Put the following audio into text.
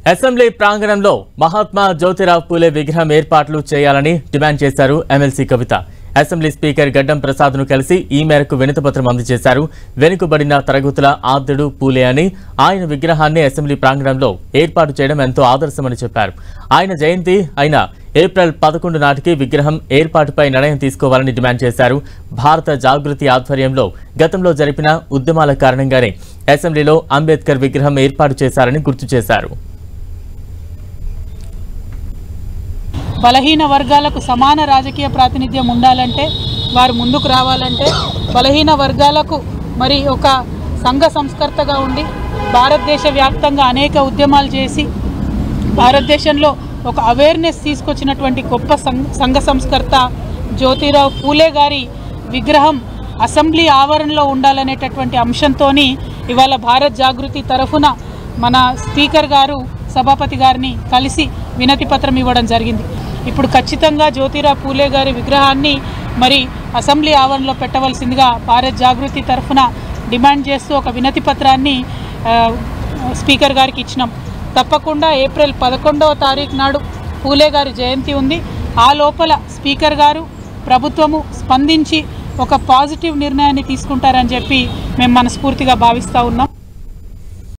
Assembly ప్రాంగణంలో మహాత్మా జ్యోతిరావు పూలే విగ్రహం ఏర్పాట్లు చేయాలని డిమాండ్ చేశారు ఎమ్మెల్సీ కవిత. అసెంబ్లీ స్పీకర్ గడ్డం ప్రసాద్ను కలిసి ఈ మేరకు వినతిపత్రం అందజేశారు. వెనుకబడిన తరగతుల ఆద్యుడు పూలే అని ఆయన విగ్రహాన్ని అసెంబ్లీ ప్రాంగణంలో ఏర్పాటు చేయడం ఎంతో ఆదర్శమని చెప్పారు. ఆయన జయంతి అయిన ఏప్రిల్ 11 నాటికి విగ్రహం ఏర్పాటుపై నిర్ణయం తీసుకోవాలని డిమాండ్ చేశారు. భారత జాగృతి ఆధ్వర్యంలో గతంలో జరిపిన ఉద్యమాల కారణంగానే అసెంబ్లీలో అంబేద్కర్ విగ్రహం ఏర్పాటు చేశారని గుర్తు చేశారు. బలహీన వర్గాలకు సమాన రాజకీయ ప్రాతినిధ్యం ఉండాలంటే, వారు ముందుకు రావాలంటే, బలహీన వర్గాలకు మరి ఒక సంఘ సంస్కర్తగా ఉండి భారతదేశ వ్యాప్తంగా అనేక ఉద్యమాలు చేసి భారతదేశంలో ఒక అవేర్నెస్ తీసుకొచ్చినటువంటి గొప్ప సంఘ సంస్కర్త జ్యోతిరావు పూలే గారి విగ్రహం అసెంబ్లీ ఆవరణలో ఉండాలనేటటువంటి అంశంతో ఇవాళ భారత్ జాగృతి తరఫున మన స్పీకర్ గారు సభాపతి గారిని కలిసి వినతి పత్రం ఇవ్వడం జరిగింది. ఇప్పుడు ఖచ్చితంగా జ్యోతిరావు పూలే గారి విగ్రహాన్ని మరి అసెంబ్లీ ఆవరణలో పెట్టవలసిందిగా భారత్ జాగృతి తరఫున డిమాండ్ చేస్తూ ఒక వినతి పత్రాన్ని స్పీకర్ గారికి ఇచ్చినాం. తప్పకుండా ఏప్రిల్ 11వ తారీఖు నాడు పూలే గారి జయంతి ఉంది. ఆ లోపల స్పీకర్ గారు ప్రభుత్వము స్పందించి ఒక పాజిటివ్ నిర్ణయాన్ని తీసుకుంటారని చెప్పి మేము మనస్ఫూర్తిగా భావిస్తూ ఉన్నాం.